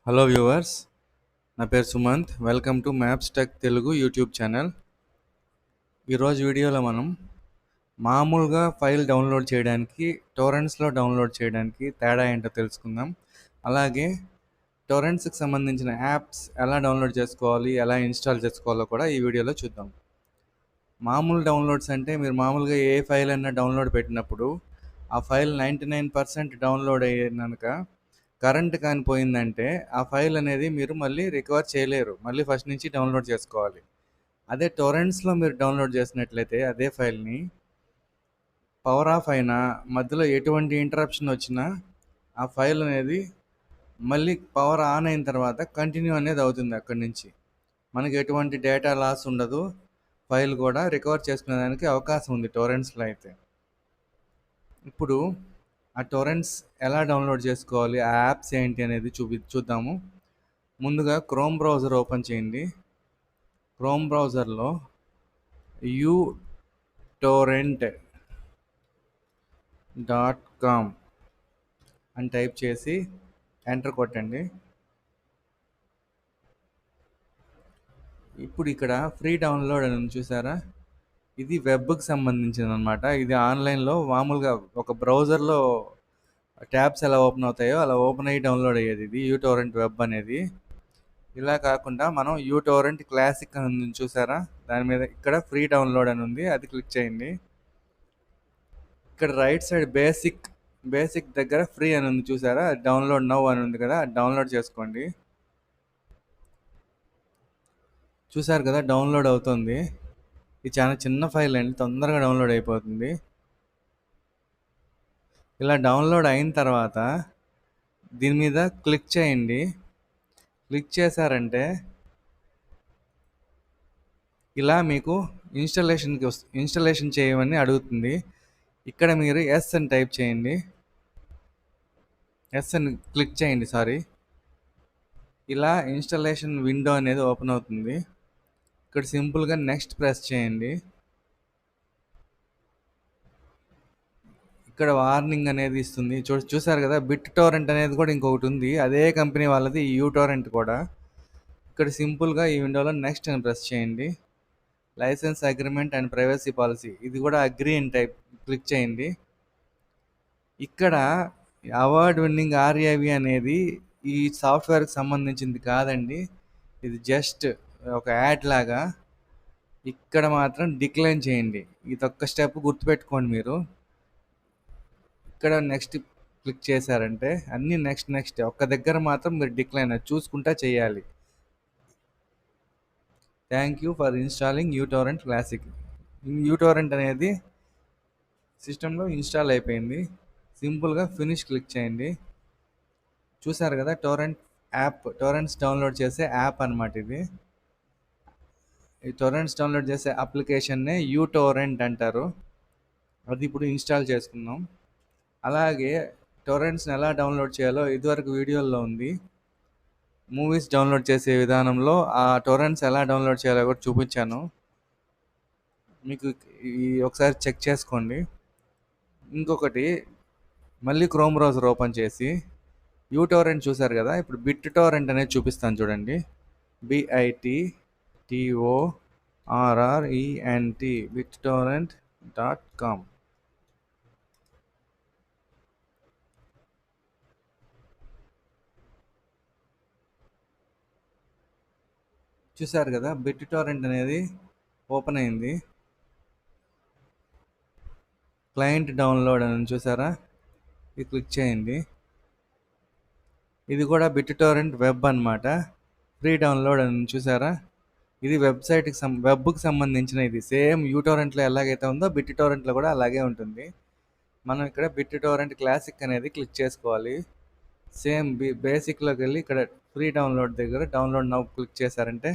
Hello viewers, నా పేరు Sumanth. Welcome to maps tech Telugu YouTube channel. ఈరోజు వీడియోలో మనం మామూలుగా ఫైల్ డౌన్లోడ్ చేయడానికి, టోరెంట్స్లో డౌన్లోడ్ చేయడానికి తేడా ఏంటో తెలుసుకుందాం. అలాగే టోరెంట్స్కి సంబంధించిన యాప్స్ ఎలా డౌన్లోడ్ చేసుకోవాలి, ఎలా ఇన్స్టాల్ చేసుకోవాలో కూడా ఈ వీడియోలో చూద్దాం. మామూలు డౌన్లోడ్స్ అంటే మీరు మామూలుగా ఏ ఫైల్ అయినా డౌన్లోడ్ పెట్టినప్పుడు ఆ ఫైల్ 99% డౌన్లోడ్ అయినాక కరెంట్ కానీ పోయిందంటే ఆ ఫైల్ అనేది మీరు మళ్ళీ రికవర్ చేయలేరు, మళ్ళీ ఫస్ట్ నుంచి డౌన్లోడ్ చేసుకోవాలి. అదే టొరెంట్స్లో మీరు డౌన్లోడ్ చేసినట్లయితే అదే ఫైల్ని పవర్ ఆఫ్ అయినా మధ్యలో ఎటువంటి ఇంటరప్షన్ వచ్చినా ఆ ఫైల్ అనేది మళ్ళీ పవర్ ఆన్ అయిన తర్వాత కంటిన్యూ అనేది అవుతుంది. అక్కడి నుంచి మనకి ఎటువంటి డేటా లాస్ ఉండదు, ఫైల్ కూడా రికవర్ చేసుకునేదానికి అవకాశం ఉంది టొరెంట్స్లో అయితే. ఇప్పుడు ఆ టొరెంట్స్ ఎలా డౌన్లోడ్ చేసుకోవాలి, ఆ యాప్స్ ఏంటి అనేది చూద్దాము. ముందుగా క్రోమ్ బ్రౌజర్ ఓపెన్ చేయండి. క్రోమ్ బ్రౌజర్లో uTorrent.com అని టైప్ చేసి ఎంటర్ కొట్టండి. ఇప్పుడు ఇక్కడ ఫ్రీ డౌన్లోడ్ అని ఉంది చూసారా, ఇది వెబ్కి సంబంధించింది అనమాట. ఇది ఆన్లైన్లో మామూలుగా ఒక బ్రౌజర్లో ట్యాబ్స్ ఎలా ఓపెన్ అవుతాయో అలా ఓపెన్ అయ్యి డౌన్లోడ్ అయ్యేది ఇది యూటోరెంట్ వెబ్ అనేది. ఇలా కాకుండా మనం యూటోరెంట్ క్లాసిక్ అని ఉంది చూసారా, దాని మీద ఇక్కడ ఫ్రీ డౌన్లోడ్ అని ఉంది, అది క్లిక్ చేయండి. ఇక్కడ రైట్ సైడ్ బేసిక్ దగ్గర ఫ్రీ అని ఉంది చూసారా, డౌన్లోడ్ నౌ అని ఉంది కదా, డౌన్లోడ్ చేసుకోండి. చూసారు కదా, డౌన్లోడ్ అవుతుంది. ఇది చాలా చిన్న ఫైల్ అండి, తొందరగా డౌన్లోడ్ అయిపోతుంది. ఇలా డౌన్లోడ్ అయిన తర్వాత దీని మీద క్లిక్ చేయండి. క్లిక్ చేశారంటే ఇలా మీకు ఇన్స్టలేషన్ చేయమని అడుగుతుంది. ఇక్కడ మీరు ఎస్ అని టైప్ చేయండి, ఎస్ అని క్లిక్ చేయండి, సారీ. ఇలా ఇన్స్టలేషన్ విండో అనేది ఓపెన్ అవుతుంది. ఇక్కడ సింపుల్గా నెక్స్ట్ ప్రెస్ చేయండి. ఇక్కడ వార్నింగ్ అనేది ఇస్తుంది, చూసారు కదా. బిట్ టోరెంట్ అనేది కూడా ఇంకొకటి ఉంది, అదే కంపెనీ వాళ్ళది యూటోరెంట్ కూడా. ఇక్కడ సింపుల్గా ఈ విండోలో నెక్స్ట్ అని ప్రెస్ చేయండి. License agreement and privacy policy, ఇది కూడా అగ్రీ అని టైప్ క్లిక్ చేయండి. ఇక్కడ అవార్డ్ విన్నింగ్ ఆర్ఏవి అనేది ఈ సాఫ్ట్వేర్కి సంబంధించింది కాదండి, ఇది జస్ట్ ఒక యాడ్ లాగా. ఇక్కడ మాత్రం డిక్లైన్ చేయండి, ఇది ఒక్క స్టెప్ గుర్తుపెట్టుకోండి మీరు. ఇక్కడ నెక్స్ట్ క్లిక్ చేశారంటే అన్నీ నెక్స్ట్ ఒక్క దగ్గర మాత్రం మీరు డిక్లైన్ చూసుకుంటా చేయాలి. Thank you for installing uTorrent classic. UTorrent అనేది సిస్టంలో ఇన్స్టాల్ అయిపోయింది. సింపుల్గా ఫినిష్ క్లిక్ చేయండి. చూసారు కదా, టోరెంట్స్ డౌన్లోడ్ చేసే యాప్ అనమాట ఇది. ఈ టొరెంట్స్ డౌన్లోడ్ చేసే అప్లికేషన్నే యూటోరెంట్ అంటారు. అది ఇప్పుడు ఇన్స్టాల్ చేసుకుందాం. అలాగే టొరెంట్స్ని ఎలా డౌన్లోడ్ చేయాలో ఇదివరకు వీడియోల్లో ఉంది. మూవీస్ డౌన్లోడ్ చేసే విధానంలో ఆ టొరెంట్స్ ఎలా డౌన్లోడ్ చేయాలో కూడా చూపించాను, మీకు ఈ ఒకసారి చెక్ చేసుకోండి. ఇంకొకటి, మళ్ళీ క్రోమ్ బ్రౌజర్ ఓపెన్ చేసి యూటోరెంట్ చూసారు కదా, ఇప్పుడు బిట్ టోరెంట్ అనేది చూపిస్తాను చూడండి. BITTORRENT BitTorrent.com. చూసారు కదా, బిట్ టోరెంట్ అనేది ఓపెన్ అయింది. క్లయింట్ డౌన్లోడ్ అని చూసారా, ఇది క్లిక్ చేయండి. ఇది కూడా బిట్ టోరెంట్ వెబ్ అనమాట, ఫ్రీ డౌన్లోడ్ అని చూసారా. ఇది వెబ్కి సంబంధించిన, ఇది సేమ్ యూటోరెంట్లో ఎలాగైతే ఉందో బిట్ టోరెంట్లో కూడా అలాగే ఉంటుంది. మనం ఇక్కడ బిట్ టోరెంట్ క్లాసిక్ అనేది క్లిక్ చేసుకోవాలి. సేమ్ బేసిక్లోకి వెళ్ళి ఇక్కడ ఫ్రీ డౌన్లోడ్ దగ్గర డౌన్లోడ్ నౌ క్లిక్ చేశారంటే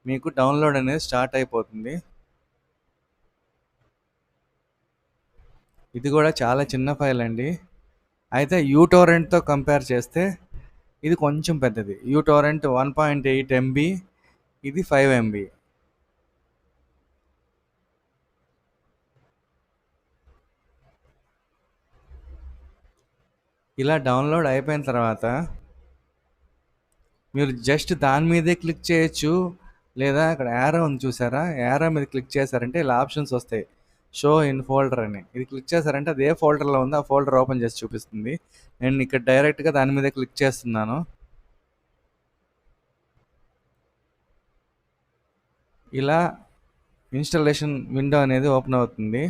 మీకు డౌన్లోడ్ అనేది స్టార్ట్ అయిపోతుంది. ఇది కూడా చాలా చిన్న ఫైల్ అండి, అయితే యూటోరెంట్తో కంపేర్ చేస్తే ఇది కొంచెం పెద్దది. యూటోరెంట్ 1.8 MB, ఇది 5 MB. ఇలా డౌన్లోడ్ అయిపోయిన తర్వాత మీరు జస్ట్ దాని మీదే క్లిక్ చేయొచ్చు. లేదా అక్కడ యారో ఉంది చూసారా? యారో మీద క్లిక్ చేశారంటే ఇలా ఆప్షన్స్ వస్తాయి. షో ఇన్ ఫోల్డర్ అని. ఇది క్లిక్ చేశారంటే అది ఏ ఫోల్డర్‌లో ఉందో ఆ ఫోల్డర్ ఓపెన్ చేసి చూపిస్తుంది. నేను ఇక్కడ డైరెక్ట్‌గా దాని మీదే క్లిక్ చేస్తున్నాను. ఇలా ఇన్‌స్టాలేషన్ విండో అనేది ఓపెన్ అవుతుంది.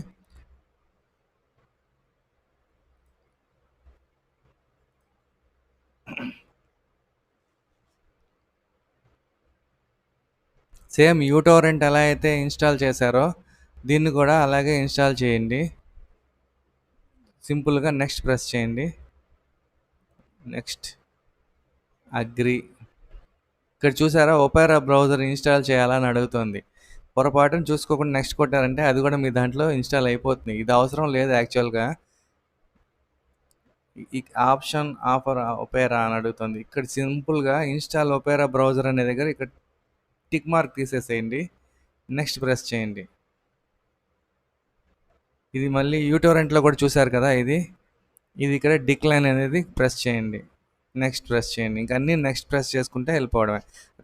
సేమ్ యూటోరెంట్ ఎలా అయితే ఇన్‌స్టాల్ చేశారో దీన్ని కూడా అలాగే ఇన్‌స్టాల్ చేయండి. సింపుల్‌గా నెక్స్ట్ ప్రెస్ చేయండి. నెక్స్ట్. అగ్రీ. ఇక్కడ చూసారా ఒపేరా బ్రౌజర్ ఇన్‌స్టాల్ చేయాలా అని అడుగుతుంది. పొరపాటున చూసుకోకుండా నెక్స్ట్ కొట్టారంటే అది కూడా మీ దాంట్లో ఇన్‌స్టాల్ అయిపోతుంది. ఇది అవసరం లేదు యాక్చువల్‌గా. ఈ ఆప్షన్ ఆఫర్ ఒపేరా అని అడుగుతుంది. ఇక్కడ సింపుల్‌గా ఇన్‌స్టాల్ ఒపేరా బ్రౌజర్ అనే దగ్గర ఇక్కడ టిక్ మార్క్ తీసేసేయండి. నెక్స్ట్ ప్రెస్ చేయండి. ఇది మళ్ళీ యూటోరెంట్‌లో కూడా చూసారు కదా ఇది. ఇది ఇక్కడ డిక్లైన్ అనేది ప్రెస్ చేయండి. నెక్స్ట్ ప్రెస్ చేయండి. ఇంక అన్నీ నెక్స్ట్ ప్రెస్ చేసుకుంటే వెళ్ళిపోవడమే.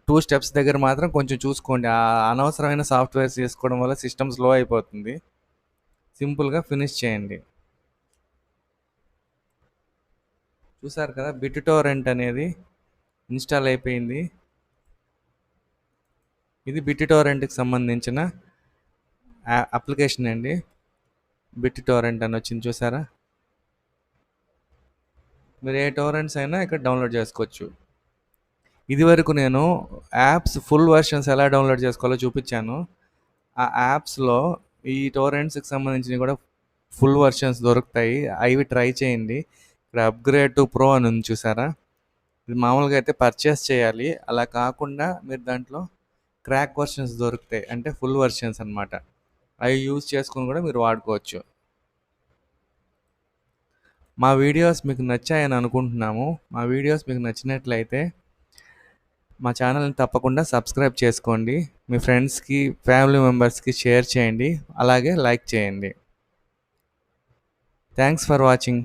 2 స్టెప్స్ దగ్గర మాత్రం కొంచెం చూసుకోండి. అనవసరమైన సాఫ్ట్‌వేర్స్ చేసుకోవడం వల్ల సిస్టమ్ స్లో అయిపోతుంది. సింపుల్‌గా ఫినిష్ చేయండి. చూసారు కదా బిట్‌టోరెంట్ అనేది ఇన్‌స్టాల్ అయిపోయింది. ఇది బిట్‌టోరెంట్‌కి సంబంధించిన అప్లికేషన్ అండి. బిట్‌టోరెంట్ అని వచ్చింది చూసారా? మీరు ఏ టోరెంట్స్ అయినా ఇక్కడ డౌన్లోడ్ చేసుకోవచ్చు. ఇదివరకు నేను యాప్స్ ఫుల్ వెర్షన్స్ ఎలా డౌన్లోడ్ చేసుకోవాలో చూపించాను. ఆ యాప్స్‌లో ఈ టోరెంట్స్‌కి సంబంధించినవి కూడా ఫుల్ వెర్షన్స్ దొరుకుతాయి. అవి ట్రై చేయండి. ఇక్కడ అప్‌గ్రేడ్ టు ప్రో అని ఉంది చూసారా? ఇది మామూలుగా అయితే పర్చేస్ చేయాలి. అలా కాకుండా మీరు దాంట్లో క్రాక్ వెర్షన్స్ దొరుకుతాయి. అంటే ఫుల్ వెర్షన్స్ అనమాట. అవి యూజ్ చేసుకొని కూడా మీరు వాడుకోవచ్చు. మా వీడియోస్ మీకు నచ్చాయని అనుకుంటున్నాము. మా వీడియోస్ మీకు నచ్చినట్లయితే మా ఛానల్ని తప్పకుండా సబ్స్క్రైబ్ చేసుకోండి. మీ ఫ్రెండ్స్కి, ఫ్యామిలీ మెంబర్స్కి షేర్ చేయండి. అలాగే లైక్ చేయండి. Thanks for watching.